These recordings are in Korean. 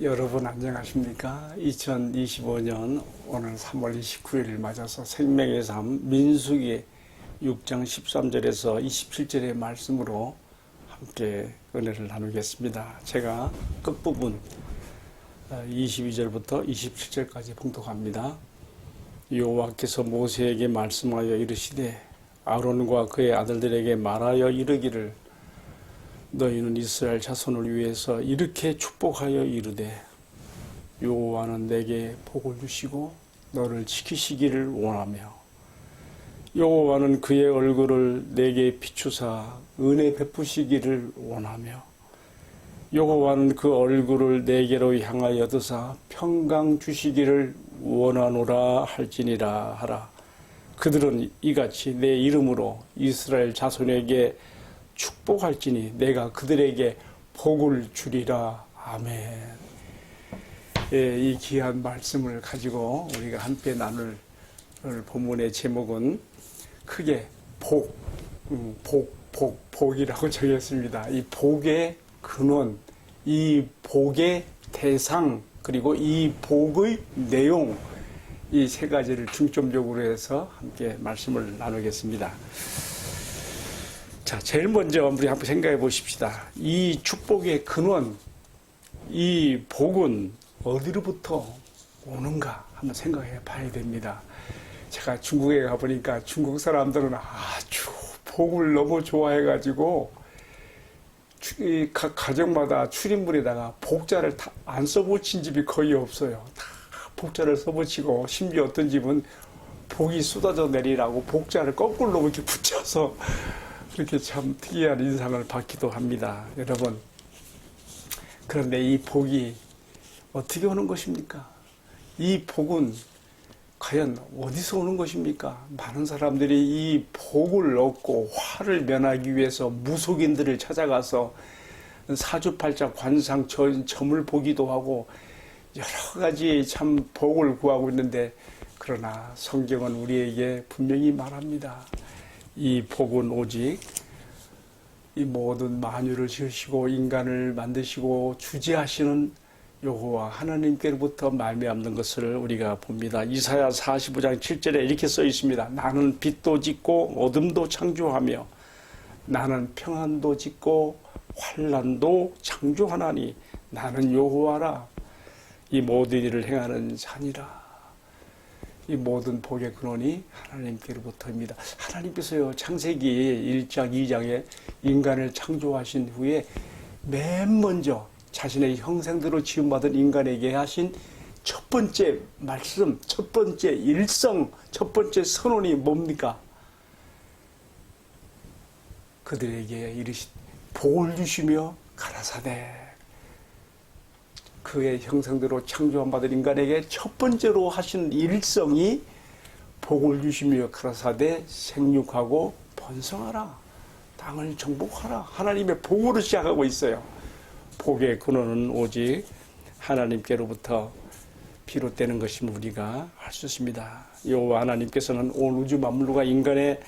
여러분 안녕하십니까? 2025년 오늘 3월 29일을 맞아서 생명의 삶 민수기 6장 13절에서 27절의 말씀으로 함께 은혜를 나누겠습니다. 제가 끝부분 22절부터 27절까지 봉독합니다. 여호와께서 모세에게 말씀하여 이르시되 아론과 그의 아들들에게 말하여 이르기를 너희는 이스라엘 자손을 위해서 이렇게 축복하여 이르되 여호와는 내게 복을 주시고 너를 지키시기를 원하며 여호와는 그의 얼굴을 내게 비추사 은혜 베푸시기를 원하며 여호와는 그 얼굴을 내게로 향하여 드사 평강 주시기를 원하노라 할지니라 하라. 그들은 이같이 내 이름으로 이스라엘 자손에게 축복할지니 내가 그들에게 복을 주리라. 아멘. 예, 이 귀한 말씀을 가지고 우리가 함께 나눌 본문의 제목은 크게 복이라고 정했습니다. 이 복의 근원, 이 복의 대상, 그리고 이 복의 내용, 이 세 가지를 중점적으로 해서 함께 말씀을 나누겠습니다. 자, 제일 먼저 우리 한번 생각해 보십시다. 이 축복의 근원, 이 복은 어디로부터 오는가 한번 생각해 봐야 됩니다. 제가 중국에 가보니까 중국 사람들은 아주 복을 너무 좋아해가지고 각 가정마다 출입문에다가 복자를 다 안 써붙인 집이 거의 없어요. 다 복자를 써붙이고 심지어 어떤 집은 복이 쏟아져 내리라고 복자를 거꾸로 이렇게 붙여서 그렇게 참 특이한 인상을 받기도 합니다. 여러분, 그런데 이 복이 어떻게 오는 것입니까? 이 복은 과연 어디서 오는 것입니까? 많은 사람들이 이 복을 얻고 화를 면하기 위해서 무속인들을 찾아가서 사주팔자 관상 점을 보기도 하고 여러 가지 참 복을 구하고 있는데, 그러나 성경은 우리에게 분명히 말합니다. 이 복은 오직 이 모든 만유를 지으시고 인간을 만드시고 주재하시는 여호와 하나님께로부터 말미암는 것을 우리가 봅니다. 이사야 45장 7절에 이렇게 써 있습니다. 나는 빛도 짓고 어둠도 창조하며 나는 평안도 짓고 환난도 창조하나니 나는 여호와라. 이 모든 일을 행하는 자니라. 이 모든 복의 근원이 하나님께로부터입니다. 하나님께서요, 창세기 1장 2장에 인간을 창조하신 후에 맨 먼저 자신의 형상대로 지음받은 인간에게 하신 첫 번째 말씀, 첫 번째 일성, 첫 번째 선언이 뭡니까? 그들에게 이르시 복을 주시며 가라사대. 그의 형상대로 창조받은 인간에게 첫 번째로 하신 일성이 복을 주시며 가라사대 생육하고 번성하라. 땅을 정복하라. 하나님의 복으로 시작하고 있어요. 복의 근원은 오직 하나님께로부터 비롯되는 것임을 우리가 알 수 있습니다. 여호와 하나님께서는 온 우주 만물과 인간의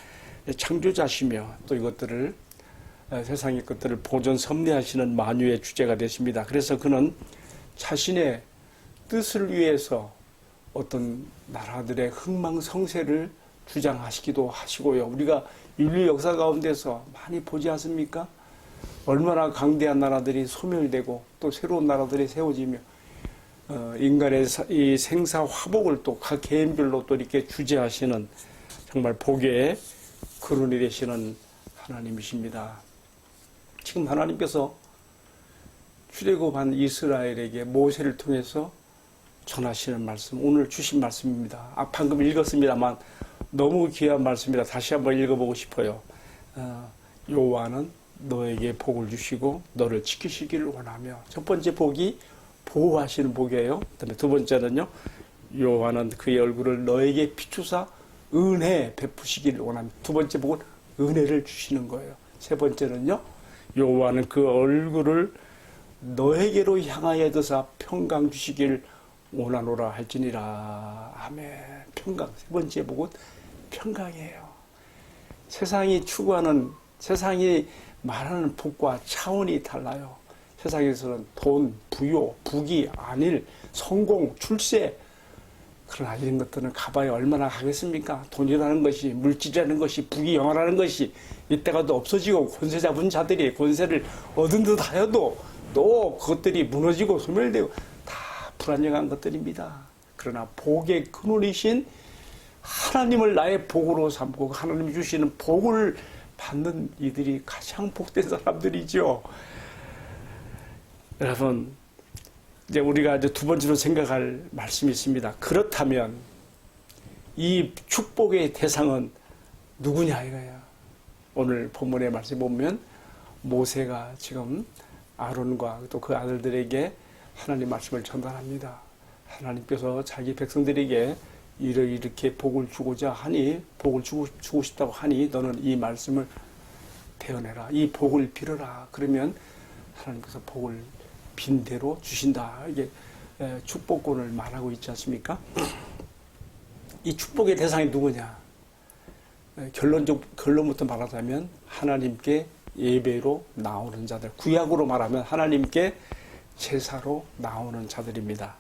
창조자시며 또 이것들을 세상의 것들을 보존 섭리하시는 만유의 주제가 되십니다. 그래서 그는 자신의 뜻을 위해서 어떤 나라들의 흥망성쇠를 주장하시기도 하시고요. 우리가 인류 역사 가운데서 많이 보지 않습니까? 얼마나 강대한 나라들이 소멸되고 또 새로운 나라들이 세워지며 인간의 이 생사 화복을 또 각 개인별로 또 이렇게 주재하시는 정말 복의 근원이 되시는 하나님이십니다. 지금 하나님께서 출애굽한 이스라엘에게 모세를 통해서 전하시는 말씀, 오늘 주신 말씀입니다. 방금 읽었습니다만 너무 귀한 말씀이라 다시 한번 읽어보고 싶어요. 여호와는 너에게 복을 주시고 너를 지키시기를 원하며. 첫 번째 복이 보호하시는 복이에요. 그다음에 두 번째는요, 여호와는 그의 얼굴을 너에게 비추사 은혜 베푸시기를 원하며. 두 번째 복은 은혜를 주시는 거예요. 세 번째는요, 여호와는 그 얼굴을 너에게로 향하여 드사 평강 주시기를 원하노라 할지니라. 아멘. 평강. 세 번째 복은 평강이에요. 세상이 추구하는, 세상이 말하는 복과 차원이 달라요. 세상에서는 돈, 부요, 부귀, 안일, 성공, 출세, 그러나 이런 것들은 가봐야 얼마나 하겠습니까? 돈이라는 것이, 물질이라는 것이, 부귀, 영화라는 것이 이때가도 없어지고 권세 잡은 자들이 권세를 얻은 듯 하여도 또 그것들이 무너지고 소멸되고 다 불안정한 것들입니다. 그러나 복의 근원이신 하나님을 나의 복으로 삼고 하나님이 주시는 복을 받는 이들이 가장 복된 사람들이죠. 여러분, 이제 우리가 이제 두 번째로 생각할 말씀이 있습니다. 그렇다면 이 축복의 대상은 누구냐 이거야. 오늘 본문의 말씀 보면 모세가 지금 아론과 또 그 아들들에게 하나님 말씀을 전달합니다. 하나님께서 자기 백성들에게 이렇게 복을 주고자 하니, 복을 주고 싶다고 하니 너는 이 말씀을 대언해라. 이 복을 빌어라. 그러면 하나님께서 복을 빈 대로 주신다. 이게 축복권을 말하고 있지 않습니까? 이 축복의 대상이 누구냐? 결론부터 말하자면 하나님께 예배로 나오는 자들, 구약으로 말하면 하나님께 제사로 나오는 자들입니다.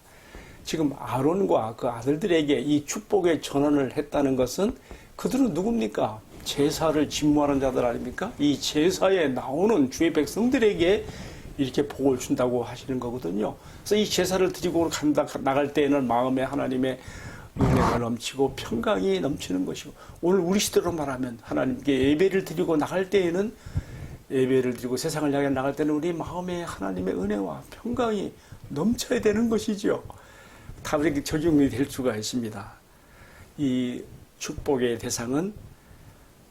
지금 아론과 그 아들들에게 이 축복의 전언을 했다는 것은 그들은 누굽니까? 제사를 직무하는 자들 아닙니까? 이 제사에 나오는 주의 백성들에게 이렇게 복을 준다고 하시는 거거든요. 그래서 이 제사를 드리고 나갈 때에는 마음에 하나님의 은혜가 넘치고 평강이 넘치는 것이고, 오늘 우리 시대로 말하면 하나님께 예배를 드리고 나갈 때에는, 예배를 드리고 세상을 향해 나갈 때는 우리 마음에 하나님의 은혜와 평강이 넘쳐야 되는 것이죠. 다 이렇게 적용이 될 수가 있습니다. 이 축복의 대상은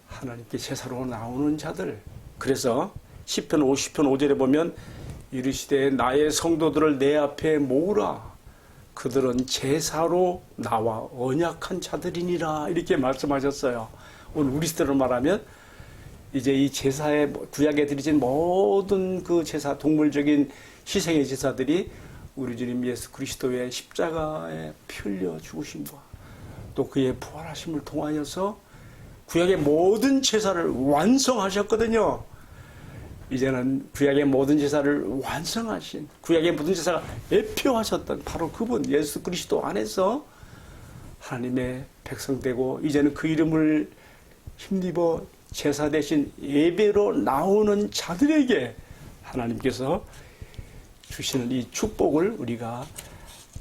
하나님께 제사로 나오는 자들. 그래서 시편 50편 5절에 보면 이르시되 나의 성도들을 내 앞에 모으라. 그들은 제사로 나와 언약한 자들이니라. 이렇게 말씀하셨어요. 오늘 우리 시대로 말하면 이제 이 제사에, 구약에 드리진 모든 그 제사, 동물적인 희생의 제사들이 우리 주님 예수 그리스도의 십자가에 피 흘려 죽으심과 또 그의 부활하심을 통하여서 구약의 모든 제사를 완성하셨거든요. 이제는 구약의 모든 제사를 완성하신, 구약의 모든 제사가 예표하셨던 바로 그분 예수 그리스도 안에서 하나님의 백성 되고, 이제는 그 이름을 힘입어 제사 대신 예배로 나오는 자들에게 하나님께서 주시는 이 축복을 우리가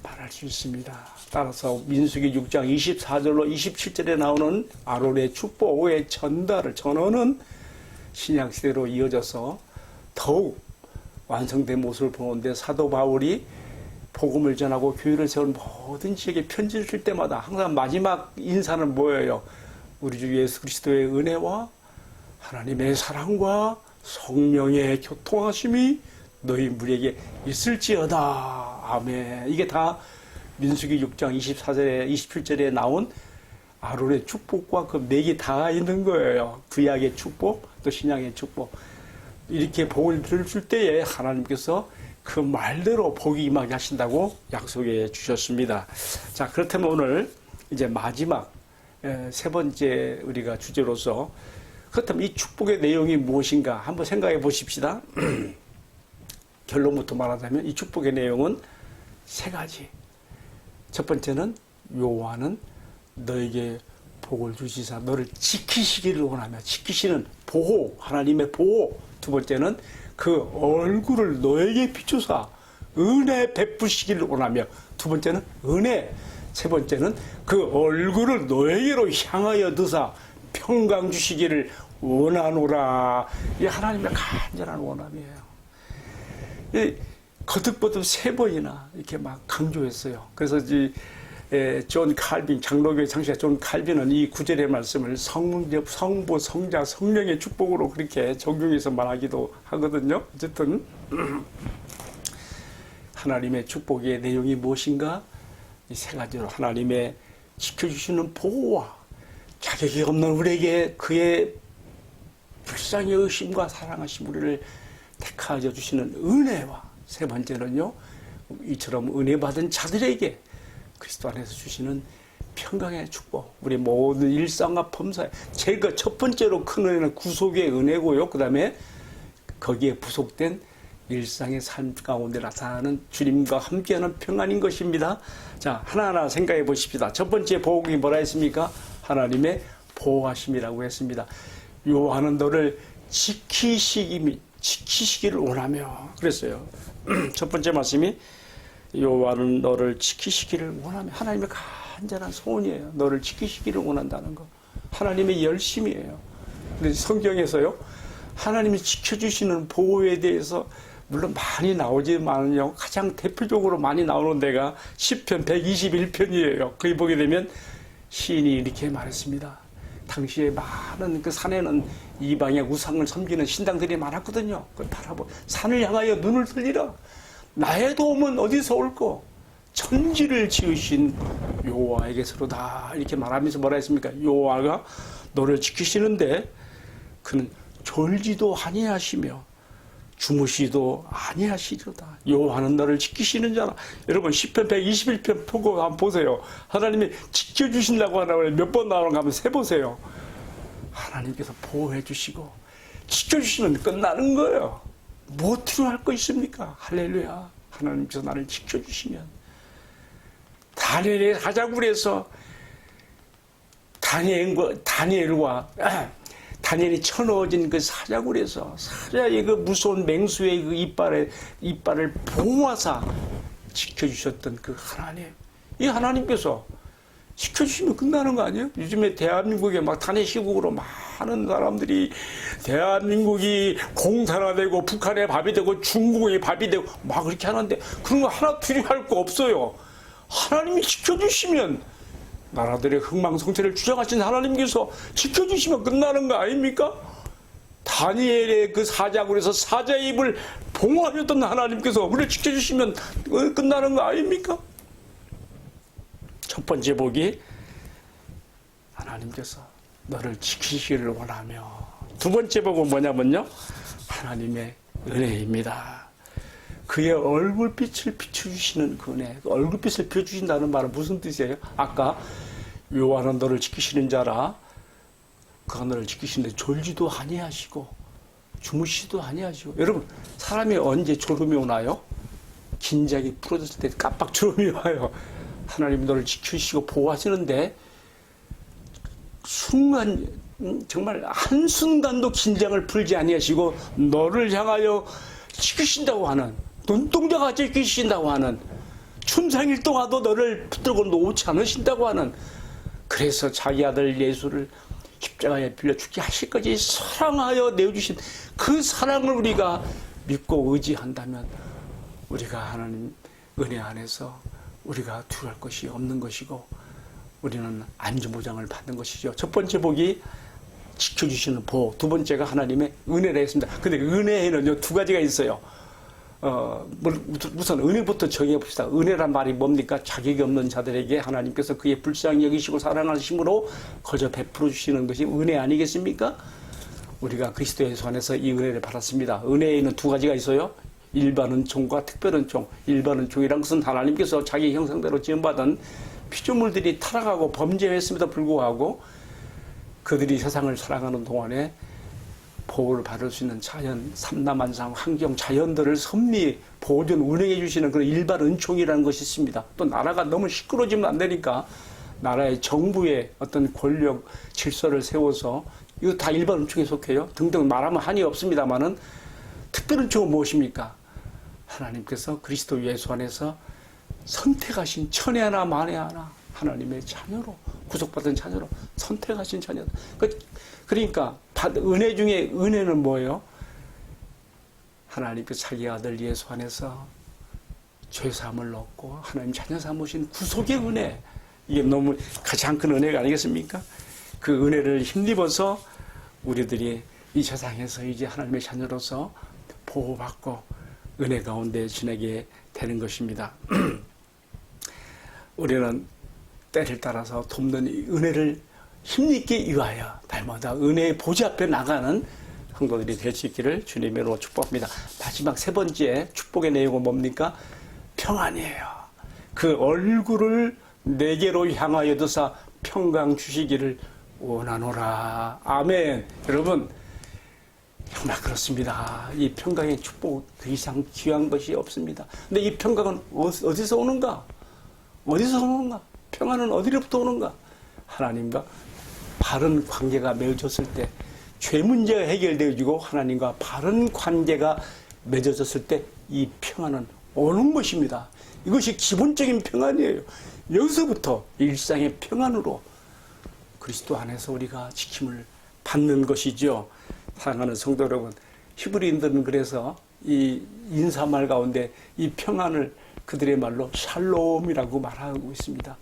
말할 수 있습니다. 따라서 민수기 6장 24절로 27절에 나오는 아론의 축복의 전언은 신약시대로 이어져서 더욱 완성된 모습을 보는데, 사도 바울이 복음을 전하고 교회를 세운 모든 지역에 편지를 쓸 때마다 항상 마지막 인사는 뭐예요? 우리 주 예수 그리스도의 은혜와 하나님의 사랑과 성령의 교통하심이 너희 무리에게 있을지어다. 아멘. 이게 다 민수기 6장 24절에 27절에 나온 아론의 축복과 그 맥이 다 있는 거예요. 구약의 축복, 또 신약의 축복. 이렇게 복을 줄 때에 하나님께서 그 말대로 복이 임하게 하신다고 약속해 주셨습니다. 자, 그렇다면 오늘 이제 마지막 세 번째 우리가 주제로서, 그렇다면 이 축복의 내용이 무엇인가 한번 생각해 보십시다. 결론부터 말하자면 이 축복의 내용은 세 가지. 첫 번째는 여호와는 너에게 복을 주시사 너를 지키시기를 원하며, 지키시는 보호, 하나님의 보호. 두 번째는 그 얼굴을 너에게 비추사 은혜 베푸시기를 원하며, 두 번째는 은혜. 세 번째는 그 얼굴을 너에게로 향하여 드사 평강 주시기를 원하노라. 이 하나님의 간절한 원함이에요. 거듭거듭 세 번이나 이렇게 막 강조했어요. 그래서 존 칼빈, 장로교의 창시자 존 칼빈은 이 구절의 말씀을 성부, 성자, 성령의 축복으로 그렇게 적용해서 말하기도 하거든요. 어쨌든 하나님의 축복의 내용이 무엇인가? 이 세 가지로 하나님의 지켜주시는 보호와 자격이 없는 우리에게 그의 불쌍히 의심과 사랑하심 우리를 택하여 주시는 은혜와, 세 번째는요, 이처럼 은혜 받은 자들에게 그리스도 안에서 주시는 평강의 축복, 우리 모든 일상과 범사에 제가 첫 번째로 큰 은혜는 구속의 은혜고요. 그 다음에 거기에 부속된 일상의 삶 가운데 나타나는 주님과 함께하는 평안인 것입니다. 자, 하나하나 생각해 보십시다. 첫 번째 보복이 뭐라 했습니까? 하나님의 보호하심이라고 했습니다. 여호와는 너를 지키시기를 원하며 그랬어요. 첫 번째 말씀이 여호와는 너를 지키시기를 원하며, 하나님의 간절한 소원이에요. 너를 지키시기를 원한다는 거. 하나님의 열심이에요. 근데 성경에서요, 하나님이 지켜주시는 보호에 대해서 물론 많이 나오지만요, 가장 대표적으로 많이 나오는 데가 시편 121편이에요. 거기 보게 되면 시인이 이렇게 말했습니다. 당시에 많은 그 산에는 이방의 우상을 섬기는 신당들이 많았거든요. 그걸 바라보 산을 향하여 눈을 들리라. 나의 도움은 어디서 올꼬? 천지를 지으신 여호와에게서로다. 이렇게 말하면서 뭐라 했습니까? 여호와가 너를 지키시는데 그는 졸지도 아니하시며 주무시도 아니하시리로다. 여호와는 너를 지키시는 자라. 여러분 시편 121편 보고 한번 보세요. 하나님이 지켜주신다고 하나를 몇 번 나오는가 한번 세보세요. 하나님께서 보호해 주시고 지켜주시면 끝나는 거예요. 뭐 필요할 거 있습니까? 할렐루야. 하나님께서 나를 지켜주시면. 다니엘의 사자굴에서 다니엘이 쳐넣어진 그 사자굴에서 사자의 그 무서운 맹수의 그 이빨을 보호하사 지켜주셨던 그 하나님. 이 하나님께서 지켜주시면 끝나는 거 아니에요? 요즘에 대한민국에 막 탄핵 시국으로 많은 사람들이 대한민국이 공산화되고 북한의 밥이 되고 중국의 밥이 되고 막 그렇게 하는데 그런 거 하나 필요할 거 없어요. 하나님이 지켜주시면, 나라들의 흥망성쇠를 주장하신 하나님께서 지켜주시면 끝나는 거 아닙니까? 다니엘의 그 사자굴에서 사자의 입을 봉하셨던 하나님께서 우리를 지켜주시면 끝나는 거 아닙니까? 첫 번째 복이 하나님께서 너를 지키시기를 원하며, 두 번째 복은 뭐냐면요, 하나님의 은혜입니다. 그의 얼굴빛을 비춰주시는 그 은혜. 얼굴빛을 비춰주신다는 말은 무슨 뜻이에요? 아까 여호와는 너를 지키시는 자라, 그가 너를 지키시는데 졸지도 아니하시고 주무시도 아니하시고. 여러분, 사람이 언제 졸음이 오나요? 긴장이 풀어졌을 때 깜빡 졸음이 와요. 하나님 너를 지키시고 보호하시는데 순간, 정말 한순간도 긴장을 풀지 아니하시고 너를 향하여 지키신다고 하는, 눈동자가 지키신다고 하는, 춘상일 동안도 너를 붙들고 놓지 않으신다고 하는, 그래서 자기 아들 예수를 십자가에 빌려 죽게 하실까지 사랑하여 내어주신 그 사랑을 우리가 믿고 의지한다면 우리가 하나님 은혜 안에서 우리가 두려울 것이 없는 것이고 우리는 안전보장을 받는 것이죠. 첫 번째 복이 지켜주시는 보호, 두 번째가 하나님의 은혜라 했습니다. 근데 은혜에는 두 가지가 있어요. 우선 은혜부터 정해 봅시다. 은혜란 말이 뭡니까? 자격이 없는 자들에게 하나님께서 그의 불쌍히 여기시고 사랑하심으로 거저 베풀어 주시는 것이 은혜 아니겠습니까? 우리가 그리스도 예수 안에서 이 은혜를 받았습니다. 은혜에는 두 가지가 있어요. 일반 은총과 특별 은총. 일반 은총이란 것은 하나님께서 자기 형상대로 지음받은 피조물들이 타락하고 범죄했음에도 불구하고 그들이 세상을 살아가는 동안에 보호를 받을 수 있는 자연, 삼라만상, 환경, 자연들을 섭리, 보존, 운행해 주시는 그런 일반 은총이라는 것이 있습니다. 또 나라가 너무 시끄러지면 안 되니까 나라의 정부의 어떤 권력, 질서를 세워서, 이거 다 일반 은총에 속해요. 등등 말하면 한이 없습니다만은, 특별 은총은 무엇입니까? 하나님께서 그리스도 예수 안에서 선택하신 천에 하나 만에 하나 하나님의 자녀로, 구속받은 자녀로 선택하신 자녀. 그러니까 은혜 중에 은혜는 뭐예요? 하나님께서 자기 아들 예수 안에서 죄사함을 얻고 하나님 자녀 삼으신 구속의 은혜. 이게 너무 가장 큰 은혜가 아니겠습니까? 그 은혜를 힘입어서 우리들이 이 세상에서 이제 하나님의 자녀로서 보호받고 은혜 가운데 지내게 되는 것입니다. 우리는 때를 따라서 돕는 은혜를 힘있게 위하여 날마다 은혜의 보좌 앞에 나가는 성도들이 될 수 있기를 주님으로 축복합니다. 마지막 세 번째 축복의 내용은 뭡니까? 평안이에요. 그 얼굴을 내게로 향하여 두사 평강 주시기를 원하노라. 아멘. 여러분, 정말 그렇습니다. 이 평강의 축복 그 이상 귀한 것이 없습니다. 근데 이 평강은 어디서 오는가? 어디서 오는가? 평안은 어디로부터 오는가? 하나님과 바른 관계가 맺어졌을 때, 죄 문제가 해결되어지고 하나님과 바른 관계가 맺어졌을 때 이 평안은 오는 것입니다. 이것이 기본적인 평안이에요. 여기서부터 일상의 평안으로 그리스도 안에서 우리가 지킴을 받는 것이죠. 사랑하는 성도 여러분, 히브리인들은 그래서 이 인사말 가운데 이 평안을 그들의 말로 샬롬이라고 말하고 있습니다.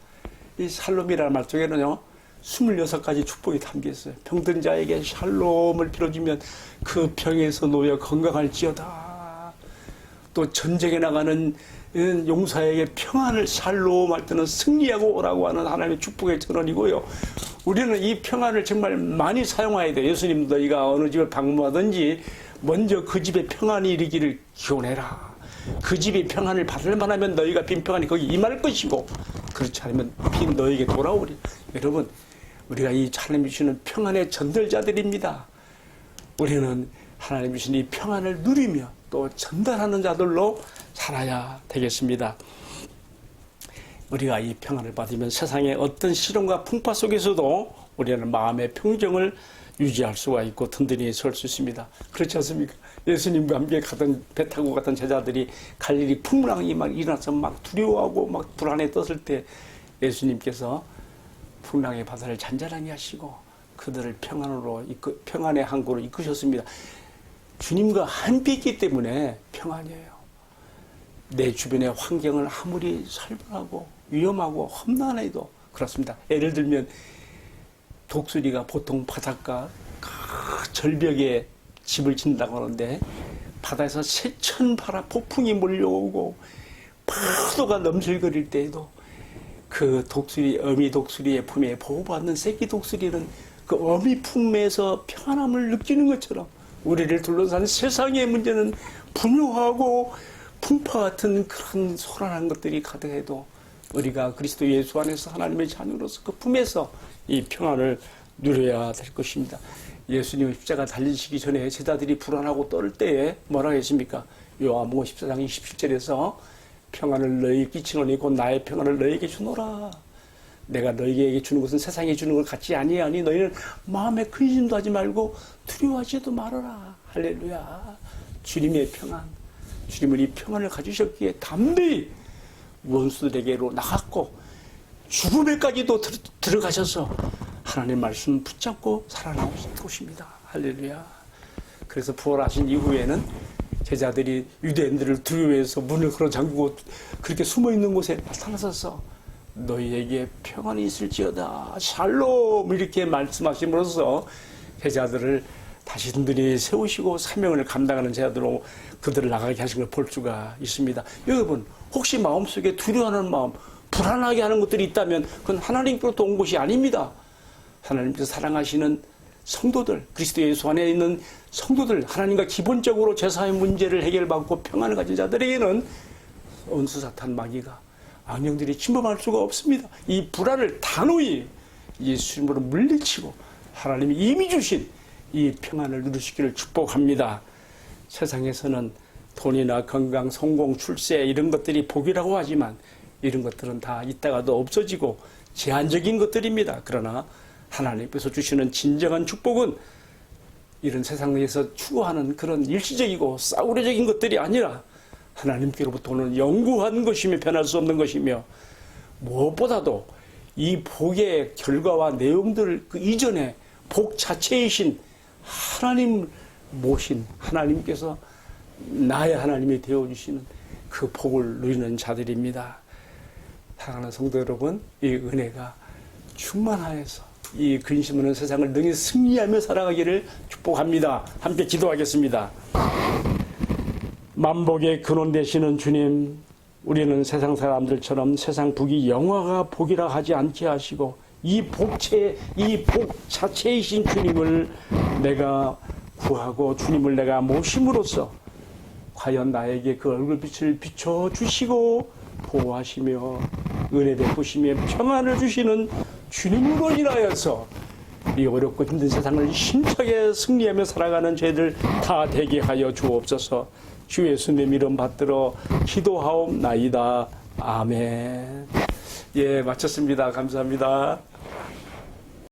이 샬롬이라는 말 속에는요, 26가지 축복이 담겨 있어요. 병든 자에게 샬롬을 빌어주면 그 병에서 놓여 건강할지어다. 또 전쟁에 나가는 용사에게 평안을 샬롬할 때는 승리하고 오라고 하는 하나님의 축복의 전언이고요. 우리는 이 평안을 정말 많이 사용해야 돼요. 예수님도 너희가 어느 집을 방문하든지 먼저 그 집에 평안이 이르기를 기원해라. 그 집이 평안을 받을 만하면 너희가 빈 평안이 거기 임할 것이고, 그렇지 않으면 빈 너희에게 돌아오리. 여러분, 우리가 이 하나님이 주시는 평안의 전달자들입니다. 우리는 하나님이 주신 이 평안을 누리며 또 전달하는 자들로 살아야 되겠습니다. 우리가 이 평안을 받으면 세상의 어떤 시련과 풍파 속에서도 우리는 마음의 평정을 유지할 수가 있고 든든히 설 수 있습니다. 그렇지 않습니까? 예수님과 함께 배 타고 갔던 제자들이 갈릴리 풍랑이 막 일어나서 막 두려워하고 막 불안에 떴을 때 예수님께서 풍랑의 바다를 잔잔하게 하시고 그들을 평안의 항구로 이끄셨습니다. 주님과 함께 있기 때문에 평안이에요. 내 주변의 환경을 아무리 살벌하고 위험하고 험난해도 그렇습니다. 예를 들면 독수리가 보통 바닷가 절벽에 집을 짓는다고 하는데 바다에서 세천바라 폭풍이 몰려오고 파도가 넘실거릴 때에도 그 어미 독수리의 품에 보호받는 새끼 독수리는 그 어미 품에서 평안함을 느끼는 것처럼 우리를 둘러싼 세상의 문제는 분요하고 풍파 같은 그런 소란한 것들이 가득해도 우리가 그리스도 예수 안에서 하나님의 자녀로서 그 품에서 이 평안을 누려야 될 것입니다. 예수님 십자가 달리시기 전에 제자들이 불안하고 떨 때에 뭐라고 했습니까? 요한복음 14장 27절에서 평안을 너희에게 끼치노니 곧 나의 평안을 너희에게 주노라. 내가 너희에게 주는 것은 세상에 주는 것 같지 아니하니 너희는 마음에 근심도 하지 말고 두려워하지도 말아라. 할렐루야. 주님의 평안, 주님은 이 평안을 가지셨기에 담대히 원수들에게로 나갔고 죽음에까지도 들어가셔서 하나님의 말씀 붙잡고 살아나온 것입니다. 할렐루야. 그래서 부활하신 이후에는 제자들이 유대인들을 두려워해서 문을 걸어 잠그고 그렇게 숨어있는 곳에 나타나셔서 너희에게 평안이 있을지어다 샬롬 이렇게 말씀하심으로써 제자들을 다시 든든히 세우시고 사명을 감당하는 제자들로 그들을 나가게 하신 걸 볼 수가 있습니다. 여러분, 혹시 마음속에 두려워하는 마음, 불안하게 하는 것들이 있다면 그건 하나님께로부터 온 것이 아닙니다. 하나님께서 사랑하시는 성도들, 그리스도 예수 안에 있는 성도들, 하나님과 기본적으로 제사의 문제를 해결받고 평안을 가진 자들에게는 원수 사탄 마귀가 악령들이 침범할 수가 없습니다. 이 불안을 단호히 예수님으로 물리치고 하나님이 이미 주신 이 평안을 누리시기를 축복합니다. 세상에서는 돈이나 건강, 성공, 출세 이런 것들이 복이라고 하지만 이런 것들은 다 있다가도 없어지고 제한적인 것들입니다. 그러나 하나님께서 주시는 진정한 축복은 이런 세상에서 추구하는 그런 일시적이고 싸구려적인 것들이 아니라 하나님께로부터 오는 영구한 것이며 변할 수 없는 것이며 무엇보다도 이 복의 결과와 내용들 그 이전에 복 자체이신 하나님 모신 하나님께서 나의 하나님이 되어주시는 그 복을 누리는 자들입니다. 사랑하는 성도 여러분, 이 은혜가 충만하여서 이 근심 없는 세상을 능히 승리하며 살아가기를 축복합니다. 함께 기도하겠습니다. 만복의 근원 되시는 주님, 우리는 세상 사람들처럼 세상 복이 영화가 복이라 하지 않게 하시고 이 복 자체이신 주님을 내가 구하고 주님을 내가 모심으로써 과연 나에게 그 얼굴빛을 비춰주시고 보호하시며 은혜 베푸시며 평안을 주시는 주님으로 인하여서 이 어렵고 힘든 세상을 힘차게 승리하며 살아가는 저희들 다 되게 하여 주옵소서. 주 예수님 이름 받들어 기도하옵나이다. 아멘. 예, 마쳤습니다. 감사합니다.